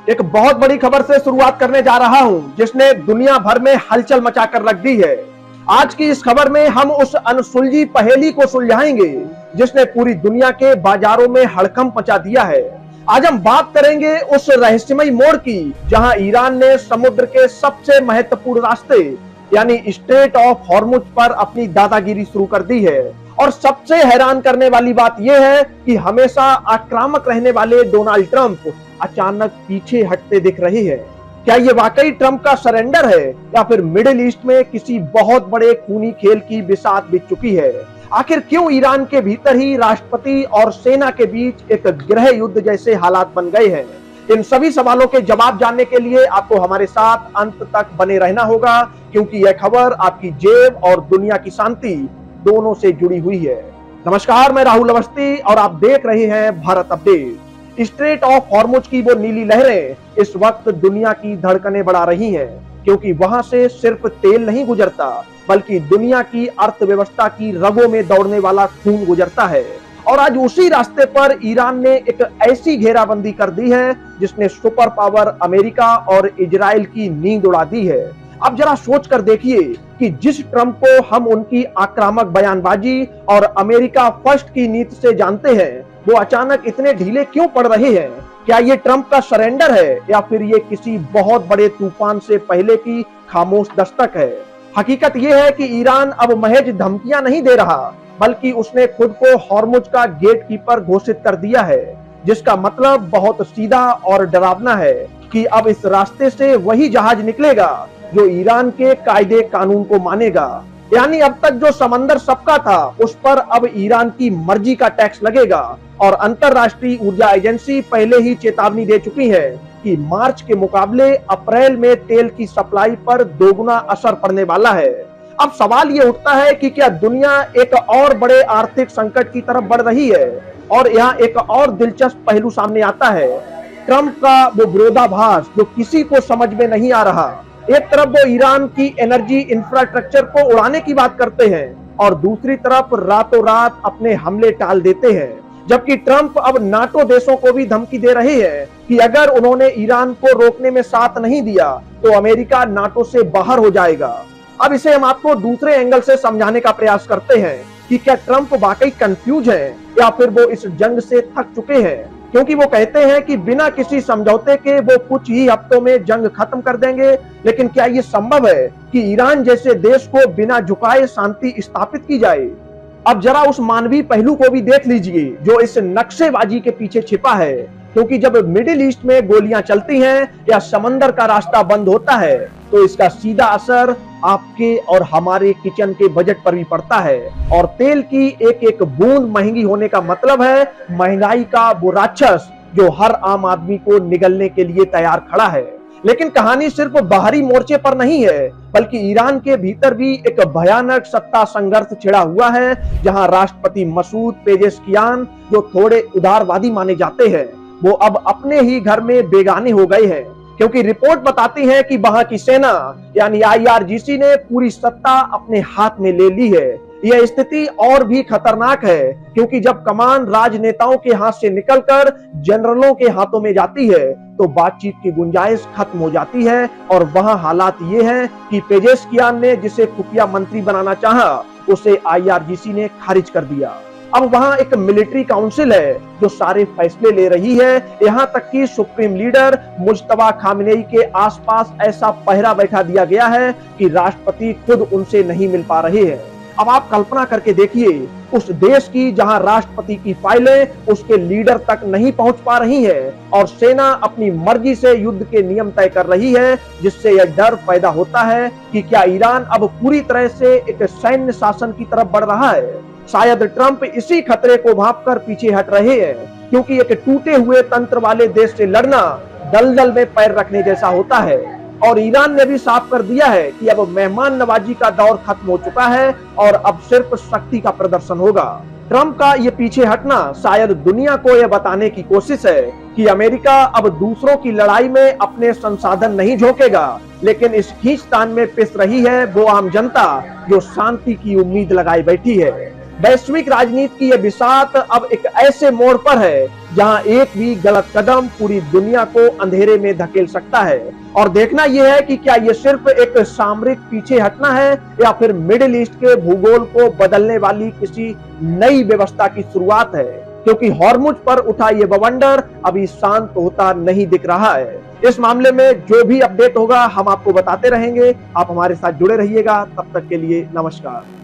एक बहुत बड़ी खबर से शुरुआत करने जा रहा हूं जिसने दुनिया भर में हलचल मचाकर रख दी है। आज की इस खबर में हम उस अनसुलझी पहेली को सुलझाएंगे जिसने पूरी दुनिया के बाजारों में हड़कंप मचा दिया है। आज हम बात करेंगे उस रहस्यमयी मोड़ की जहां ईरान ने समुद्र के सबसे महत्वपूर्ण रास्ते यानी स्ट्रेट ऑफ हॉर्मुज पर अपनी दादागिरी शुरू कर दी है। और सबसे हैरान करने वाली बात यह है कि हमेशा आक्रामक रहने वाले डोनाल्ड ट्रंप अचानक पीछे हटते दिख रहे हैं। क्या ये वाकई ट्रंप का सरेंडर है या फिर मिडिल ईस्ट में किसी बहुत बड़े खूनी खेल की बिसात बिछ चुकी है? आखिर क्यों ईरान के भीतर ही राष्ट्रपति और सेना के बीच एक गृह युद्ध जैसे हालात बन गए हैं? इन सभी सवालों के जवाब जानने के लिए आपको हमारे साथ अंत तक बने रहना होगा, क्योंकि यह खबर आपकी जेब और दुनिया की शांति दोनों से जुड़ी हुई है। नमस्कार, मैं राहुल अवस्थी और आप देख रहे हैं Bharat update. Straight of Hormuz की वो नीली लहरें इस वक्त दुनिया की धड़कनें बढ़ा रही हैं, क्योंकि वहां से सिर्फ तेल नहीं गुजरता बल्कि दुनिया की अर्थव्यवस्था की रगों में दौड़ने वाला खून गुजरता है। और आज उसी रास्ते पर ईरान ने एक ऐसी घेराबंदी कर दी है जिसने सुपर पावर अमेरिका और इजराइल की नींद उड़ा दी है। अब जरा सोच कर देखिए कि जिस ट्रंप को हम उनकी आक्रामक बयानबाजी और अमेरिका फर्स्ट की नीति से जानते हैं, वो अचानक इतने ढीले क्यों पड़ रहे हैं? क्या ये ट्रंप का सरेंडर है या फिर ये किसी बहुत बड़े तूफान से पहले की खामोश दस्तक है? हकीकत ये है कि ईरान अब महज धमकियां नहीं दे रहा, बल्कि उसने खुद को हॉर्मुज का गेट कीपर घोषित कर दिया है, जिसका मतलब बहुत सीधा और डरावना है कि अब इस रास्ते से वही जहाज निकलेगा जो ईरान के कायदे कानून को मानेगा। यानी अब तक जो समंदर सबका था, उस पर अब ईरान की मर्जी का टैक्स लगेगा। और अंतरराष्ट्रीय ऊर्जा एजेंसी पहले ही चेतावनी दे चुकी है कि मार्च के मुकाबले अप्रैल में तेल की सप्लाई पर दोगुना असर पड़ने वाला है। अब सवाल ये उठता है कि क्या दुनिया एक और बड़े आर्थिक संकट की तरफ बढ़ रही है? और यहाँ एक और दिलचस्प पहलू सामने आता है, ट्रंप का वो विरोधाभास जो किसी को समझ में नहीं आ रहा। एक तरफ वो ईरान की एनर्जी इंफ्रास्ट्रक्चर को उड़ाने की बात करते हैं और दूसरी तरफ रातों रात अपने हमले टाल देते हैं, जबकि ट्रंप अब नाटो देशों को भी धमकी दे रहे हैं कि अगर उन्होंने ईरान को रोकने में साथ नहीं दिया तो अमेरिका नाटो से बाहर हो जाएगा। अब इसे हम आपको दूसरे एंगल से समझाने का प्रयास करते हैं कि क्या ट्रंप वाकई कंफ्यूज है या फिर वो इस जंग से थक चुके हैं, क्योंकि वो कहते हैं कि बिना किसी समझौते के वो कुछ ही हफ्तों में जंग खत्म कर देंगे। लेकिन क्या ये संभव है कि ईरान जैसे देश को बिना झुकाए शांति स्थापित की जाए? अब जरा उस मानवीय पहलू को भी देख लीजिए जो इस नक्शेबाजी के पीछे छिपा है, क्योंकि जब मिडिल ईस्ट में गोलियां चलती हैं या समंदर का रास्ता बंद होता है तो इसका सीधा असर आपके और हमारे किचन के बजट पर भी पड़ता है। और तेल की एक एक बूंद महंगी होने का मतलब है महंगाई का वो राक्षस जो हर आम आदमी को निगलने के लिए तैयार खड़ा है। लेकिन कहानी सिर्फ बाहरी मोर्चे पर नहीं है, बल्कि ईरान के भीतर भी एक भयानक सत्ता संघर्ष छिड़ा हुआ है, जहां राष्ट्रपति मसूद पेजेश्कियान, जो थोड़े उदारवादी माने जाते हैं, वो अब अपने ही घर में बेगाने हो गए हैं, क्योंकि रिपोर्ट बताती है कि वहां की सेना यानी आईआरजीसी ने पूरी सत्ता अपने हाथ में ले ली है। यह स्थिति और भी खतरनाक है क्योंकि जब कमान राजनेताओं के हाथ से निकलकर जनरलों के हाथों में जाती है तो बातचीत की गुंजाइश खत्म हो जाती है। और वहां हालात ये हैं कि पेजेश्कियान ने जिसे खुफिया मंत्री बनाना चाहा, उसे आईआरजीसी ने खारिज कर दिया। अब वहां एक मिलिट्री काउंसिल है जो सारे फैसले ले रही है, यहाँ तक कि सुप्रीम लीडर मुज्तबा खामेनेई के आसपास ऐसा पहरा बैठा दिया गया है कि राष्ट्रपति खुद उनसे नहीं मिल पा रहे हैं। अब आप कल्पना करके देखिए उस देश की जहां राष्ट्रपति की फाइलें उसके लीडर तक नहीं पहुंच पा रही है और सेना अपनी मर्जी से युद्ध के नियम तय कर रही है, जिससे यह डर पैदा होता है कि क्या ईरान अब पूरी तरह से एक सैन्य शासन की तरफ बढ़ रहा है। शायद ट्रंप इसी खतरे को भांपकर पीछे हट रहे हैं, क्योंकि एक टूटे हुए तंत्र वाले देश से लड़ना दलदल में पैर रखने जैसा होता है। और ईरान ने भी साफ कर दिया है कि अब मेहमान नवाजी का दौर खत्म हो चुका है और अब सिर्फ शक्ति का प्रदर्शन होगा। ट्रंप का ये पीछे हटना शायद दुनिया को यह बताने की कोशिश है कि अमेरिका अब दूसरों की लड़ाई में अपने संसाधन नहीं झोंकेगा, लेकिन इस खींचतान में पिस रही है वो आम जनता जो शांति की उम्मीद लगाए बैठी है। वैश्विक राजनीति की यह बिसात अब एक ऐसे मोड़ पर है जहां एक भी गलत कदम पूरी दुनिया को अंधेरे में धकेल सकता है। और देखना यह है कि क्या यह सिर्फ एक सामरिक पीछे हटना है या फिर मिडिल ईस्ट के भूगोल को बदलने वाली किसी नई व्यवस्था की शुरुआत है, क्योंकि हॉर्मुज पर उठा यह बवंडर अभी शांत होता नहीं दिख रहा है। इस मामले में जो भी अपडेट होगा हम आपको बताते रहेंगे। आप हमारे साथ जुड़े रहिएगा। तब तक के लिए नमस्कार।